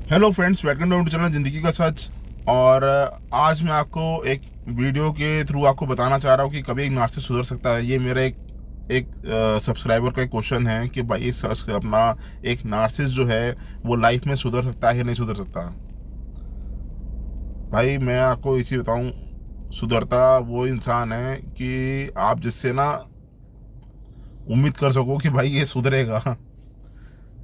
Hello friends, welcome to channel ज़िंदगी का सच। और आज मैं आपको एक वीडियो के थ्रू आपको बताना चाह रहा हूँ कि कभी एक नार्सिसिस्ट सुधर सकता है। ये मेरा एक सब्सक्राइबर का एक क्वेश्चन है कि भाई अपना एक नार्सिसिस्ट जो है वो लाइफ में सुधर सकता है या नहीं सुधर सकता। भाई मैं आपको इसी बताऊँ, सुधरता वो इंसान है कि आप जिससे ना उम्मीद कर सको कि भाई ये सुधरेगा।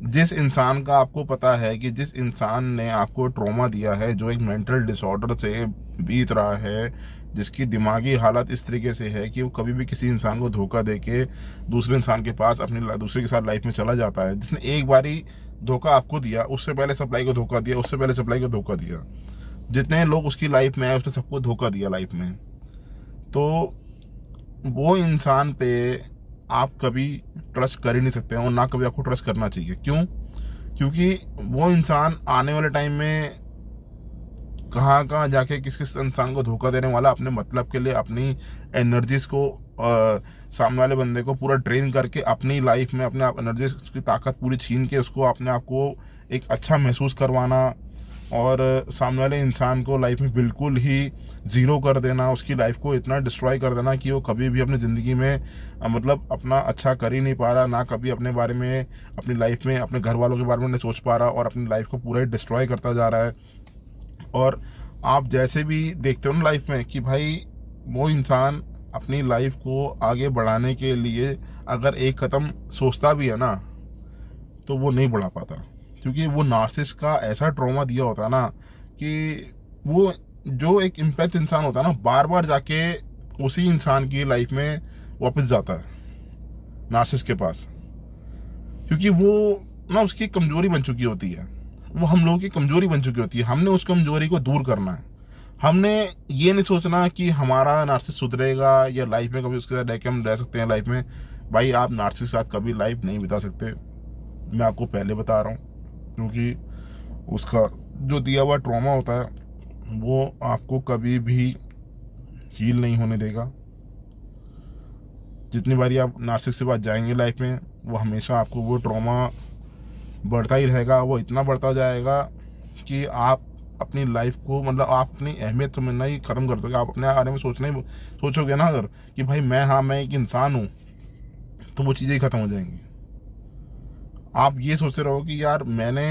जिस इंसान का आपको पता है कि जिस इंसान ने आपको ट्रॉमा दिया है, जो एक मेंटल डिसऑर्डर से बीत रहा है, जिसकी दिमागी हालत इस तरीके से है कि वो कभी भी किसी इंसान को धोखा दे के दूसरे इंसान के पास अपनी दूसरे के साथ लाइफ में चला जाता है। जिसने एक बारी धोखा आपको दिया, उससे पहले सप्लाई को धोखा दिया, उससे पहले सप्लाई को धोखा दिया। जितने लोग उसकी लाइफ में आए उसने सबको धोखा दिया लाइफ में। तो वो इंसान पे आप कभी ट्रस्ट कर ही नहीं सकते हैं और ना कभी आपको ट्रस्ट करना चाहिए। क्यों? क्योंकि वो इंसान आने वाले टाइम में कहाँ कहाँ जाके किस किस इंसान को धोखा देने वाला, अपने मतलब के लिए अपनी एनर्जीज को सामने वाले बंदे को पूरा ड्रेन करके अपनी लाइफ में अपने आप एनर्जी की ताकत पूरी छीन के उसको अपने आप को एक अच्छा महसूस करवाना और सामने वाले इंसान को लाइफ में बिल्कुल ही ज़ीरो कर देना, उसकी लाइफ को इतना डिस्ट्रॉय कर देना कि वो कभी भी अपनी ज़िंदगी में मतलब अपना अच्छा कर ही नहीं पा रहा, ना कभी अपने बारे में, अपनी लाइफ में अपने घर वालों के बारे में नहीं सोच पा रहा और अपनी लाइफ को पूरा ही डिस्ट्रॉय करता जा रहा है। और आप जैसे भी देखते हो ना लाइफ में कि भाई वो इंसान अपनी लाइफ को आगे बढ़ाने के लिए अगर एक कदम सोचता भी है ना तो वो नहीं बढ़ा पाता, क्योंकि वो नार्सिसिस्ट का ऐसा ट्रॉमा दिया होता है ना कि वो जो एक इम्पैक्ट इंसान होता है ना, बार बार जाके उसी इंसान की लाइफ में वापस जाता है नार्सिसिस्ट के पास, क्योंकि वो ना उसकी कमजोरी बन चुकी होती है। वो हम लोगों की कमजोरी बन चुकी होती है। हमने उस कमजोरी को दूर करना है। हमने ये नहीं सोचना कि हमारा नार्सिसिस्ट सुधरेगा या लाइफ में कभी उसके साथ रह के हम रह सकते हैं लाइफ में। भाई आप नार्सिसिस्ट के साथ कभी लाइफ नहीं बिता सकते, मैं आपको पहले बता रहा हूँ। क्योंकि उसका जो दिया हुआ ट्रॉमा होता है वो आपको कभी भी हील नहीं होने देगा। जितनी बारी आप नार्सिसिस्ट के पास जाएंगे लाइफ में, वो हमेशा आपको वो ट्रॉमा बढ़ता ही रहेगा। वो इतना बढ़ता जाएगा कि आप अपनी लाइफ को मतलब आप अपनी अहमियत समझना ही ख़त्म कर दोगे। आप अपने बारे में सोचोगे ना अगर कि भाई मैं एक इंसान हूँ, तो वो चीज़ें ही ख़त्म हो जाएंगी। आप ये सोचते रहो कि यार मैंने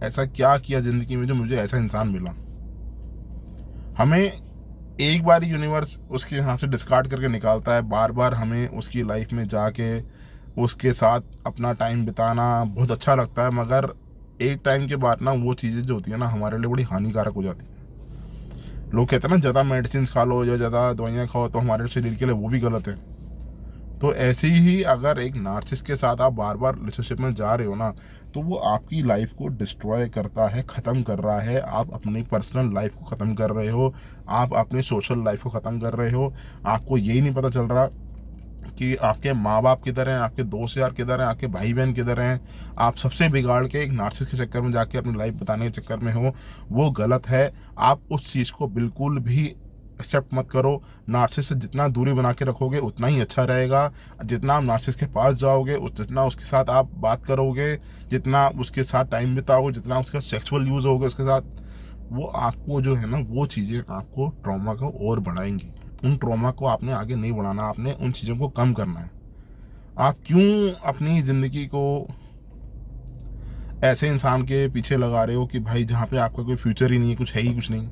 ऐसा क्या किया ज़िंदगी में जो मुझे ऐसा इंसान मिला। हमें एक बार यूनिवर्स उसके यहाँ से डिस्कार्ड करके निकालता है। बार बार हमें उसकी लाइफ में जाके उसके साथ अपना टाइम बिताना बहुत अच्छा लगता है, मगर एक टाइम के बाद ना वो चीज़ें जो होती है ना हमारे लिए बड़ी हानिकारक हो जाती है। लोग कहते हैं ना ज़्यादा मेडिसिन खा लो या ज़्यादा दवाइयाँ खाओ तो हमारे शरीर के लिए वो भी गलत है। तो ऐसे ही अगर एक नार्सिसिस्ट के साथ आप बार बार रिलेशनशिप में जा रहे हो ना, तो वो आपकी लाइफ को डिस्ट्रॉय करता है, ख़त्म कर रहा है। आप अपनी पर्सनल लाइफ को ख़त्म कर रहे हो, आप अपनी सोशल लाइफ को ख़त्म कर रहे हो। आपको यही नहीं पता चल रहा कि आपके माँ बाप किधर हैं, आपके दोस्त यार किधर हैं, आपके भाई बहन किधर हैं। आप सबसे बिगाड़ के एक नार्सिसिस्ट के चक्कर में जाके अपनी लाइफ बताने के चक्कर में हो, वो गलत है। आप उस चीज़ को बिल्कुल भी एक्सेप्ट मत करो। नार्सिसिस्ट से जितना दूरी बना के रखोगे उतना ही अच्छा रहेगा। जितना आप नार्सिसिस्ट के पास जाओगे, जितना उसके साथ आप बात करोगे, जितना उसके साथ टाइम बिताओगे, जितना उसका सेक्सुअल यूज़ होगा उसके साथ, वो आपको जो है ना वो चीज़ें आपको ट्रॉमा को और बढ़ाएंगी। उन ट्रॉमा को आपने आगे नहीं बढ़ाना, आपने उन चीज़ों को कम करना है। आप क्यों अपनी ज़िंदगी को ऐसे इंसान के पीछे लगा रहे हो कि भाई जहाँ पे आपका कोई फ्यूचर ही नहीं है, कुछ है ही कुछ नहीं।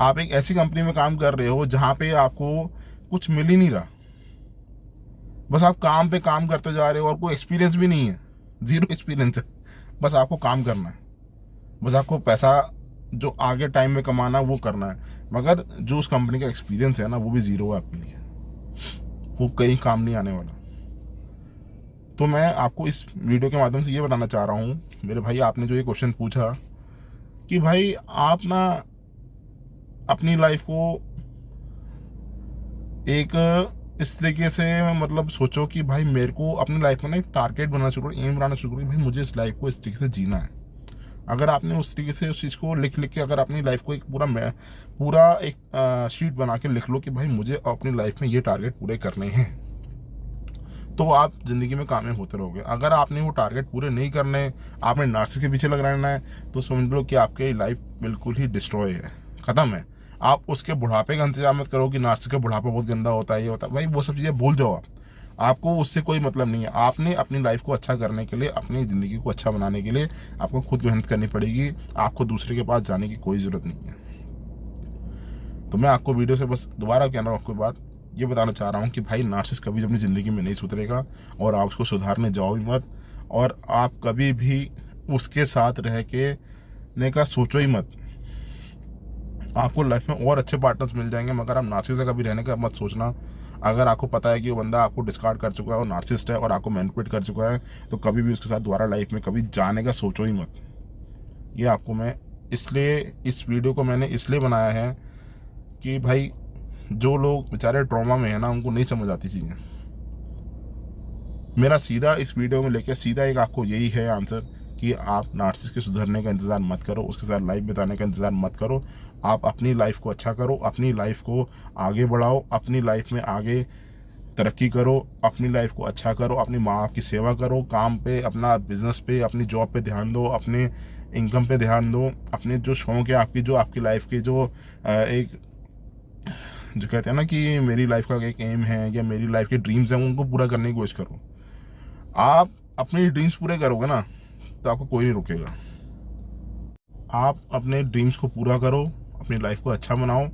आप एक ऐसी कंपनी में काम कर रहे हो जहाँ पे आपको कुछ मिल ही नहीं रहा, बस आप काम पे काम करते जा रहे हो और कोई एक्सपीरियंस भी नहीं है, ज़ीरो एक्सपीरियंस है। बस आपको काम करना है, बस आपको पैसा जो आगे टाइम में कमाना वो करना है, मगर जो उस कंपनी का एक्सपीरियंस है ना वो भी ज़ीरो है आपके लिए, वो कहीं काम नहीं आने वाला। तो मैं आपको इस वीडियो के माध्यम से ये बताना चाह रहा हूँ मेरे भाई, आपने जो ये क्वेश्चन पूछा कि भाई आप ना अपनी लाइफ को एक इस तरीके से मतलब सोचो कि भाई मेरे को अपनी लाइफ में ना एक टारगेट बनाना शुरू करो, एम बनाना शुरू करो कि भाई मुझे इस लाइफ को इस तरीके से जीना है। अगर आपने उस तरीके से उस चीज़ को लिख के अगर अपनी लाइफ को एक पूरा एक शीट बना के लिख लो कि भाई मुझे अपनी लाइफ में ये टारगेट पूरे करने हैं, तो आप ज़िंदगी में कामयाब होते रहोगे। अगर आपने वो टारगेट पूरे नहीं करने, आपने नार्सिसिस्ट के पीछे लग रहना है, तो समझ लो कि आपकी लाइफ बिल्कुल ही डिस्ट्रॉय है, ख़त्म है। आप उसके बुढ़ापे का इंतजार मत करो कि नार्सिसिस्ट का बुढ़ापा बहुत गंदा होता है, ये होता है, भाई वो सब चीज़ें भूल जाओ आप। आपको उससे कोई मतलब नहीं है। आपने अपनी लाइफ को अच्छा करने के लिए, अपनी ज़िंदगी को अच्छा बनाने के लिए आपको खुद मेहनत करनी पड़ेगी। आपको दूसरे के पास जाने की कोई ज़रूरत नहीं है। तो मैं आपको वीडियो से बस दोबारा कहना रहा हूँ, आपको बात ये बताना चाह रहा हूँ कि भाई नार्सिसिस्ट कभी अपनी ज़िंदगी में नहीं सुधरेगा, और आप उसको सुधारने जाओ भी मत, और आप कभी भी उसके साथ रह के ने का सोचो ही मत। आपको लाइफ में और अच्छे पार्टनर्स मिल जाएंगे, मगर आप नार्सिसिस्ट से कभी रहने का मत सोचना। अगर आपको पता है कि वो बंदा आपको डिस्कार्ड कर चुका है और नार्सिसिस्ट है और आपको मैनिपुलेट कर चुका है, तो कभी भी उसके साथ दोबारा लाइफ में कभी जाने का सोचो ही मत। ये आपको मैं इसलिए, इस वीडियो को मैंने इसलिए बनाया है कि भाई जो लोग बेचारे ट्रॉमा में है ना, उनको नहीं समझ आती चीज़ें। मेरा सीधा इस वीडियो में लेके सीधा एक आपको यही है आंसर कि आप नार्सिसिस्ट के सुधरने का इंतज़ार मत करो, उसके साथ लाइफ बिताने का इंतज़ार मत करो। आप अपनी लाइफ को अच्छा करो, अपनी लाइफ को आगे बढ़ाओ, अपनी लाइफ में आगे तरक्की करो, अपनी लाइफ को अच्छा करो, अपनी माँ बाप की सेवा करो, काम पे, अपना बिजनेस पे, अपनी जॉब पे ध्यान दो, अपने इनकम पे ध्यान दो, अपने जो शौक है आपकी, जो आपकी लाइफ की जो एक जो कहते हैं ना कि मेरी लाइफ का एक एम है या मेरी लाइफ के ड्रीम्स हैं, उनको पूरा करने की कोशिश करो। आप अपने ड्रीम्स पूरे करोगे ना, तो आपको कोई नहीं रोकेगा। आप अपने ड्रीम्स को पूरा करो, अपनी लाइफ को अच्छा बनाओ,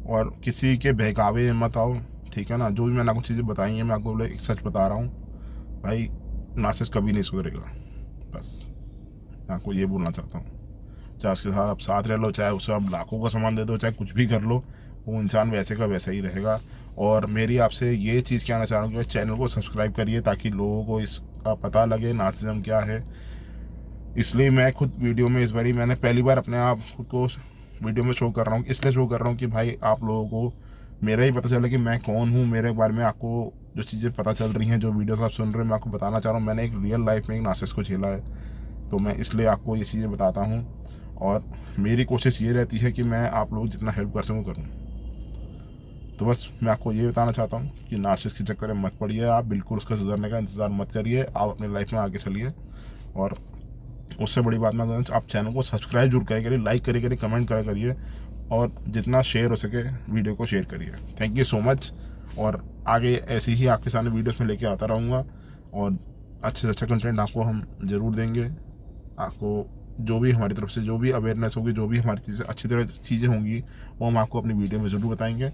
और किसी के बहकावे मत आओ, ठीक है ना। जो भी मैंने आपको चीज़ें बताई हैं, मैं आपको एक सच बता रहा हूँ भाई, नार्सिसिस्ट कभी नहीं सुधरेगा। बस मैं आपको ये बोलना चाहता हूँ। चाहे उसके साथ आप साथ रह लो, चाहे उसे आप लाखों का सामान दे दो, चाहे कुछ भी कर लो, वो इंसान वैसे का वैसा ही रहेगा। और मेरी आपसे ये चीज़ कहना चाह रहा हूँ कि चैनल को सब्सक्राइब करिए, ताकि लोगों को इसका पता लगे नार्सिसिज्म क्या है। इसलिए मैं खुद वीडियो में इस बारी मैंने पहली बार अपने आप खुद को वीडियो में शो कर रहा हूँ, इसलिए शो कर रहा हूँ कि भाई आप लोगों को मेरा ही पता चले कि मैं कौन हूँ, मेरे बारे में आपको जो चीज़ें पता चल रही हैं, जो वीडियोस आप सुन रहे हैं, मैं आपको बताना चाह रहा हूँ। मैंने एक रियल लाइफ में एक नार्सिसिस्ट को झेला है, तो मैं इसलिए आपको ये चीज़ें बताता हूँ। और मेरी कोशिश ये रहती है कि मैं आप लोग जितना हेल्प कर सकूँ करूँ। तो बस मैं आपको ये बताना चाहता हूँ कि नार्सिसिस्ट के चक्कर में मत पड़िए, आप बिल्कुल उसका सुधरने का इंतज़ार मत करिए, आप अपनी लाइफ में आगे चलिए। और उससे बड़ी बात मैं आप चैनल को सब्सक्राइब जरूर करिए, लाइक करिए, कमेंट करिए, और जितना शेयर हो सके वीडियो को शेयर करिए। Thank you so much. और आगे ऐसी ही आपके सामने वीडियोस में लेके आता रहूँगा, और अच्छे से अच्छा कंटेंट आपको हम ज़रूर देंगे। आपको जो भी हमारी तरफ से जो भी अवेयरनेस होगी, जो भी हमारी चीज़ें अच्छी तरह चीज़ें होंगी, वो हम आपको अपनी वीडियो में ज़रूर बताएंगे।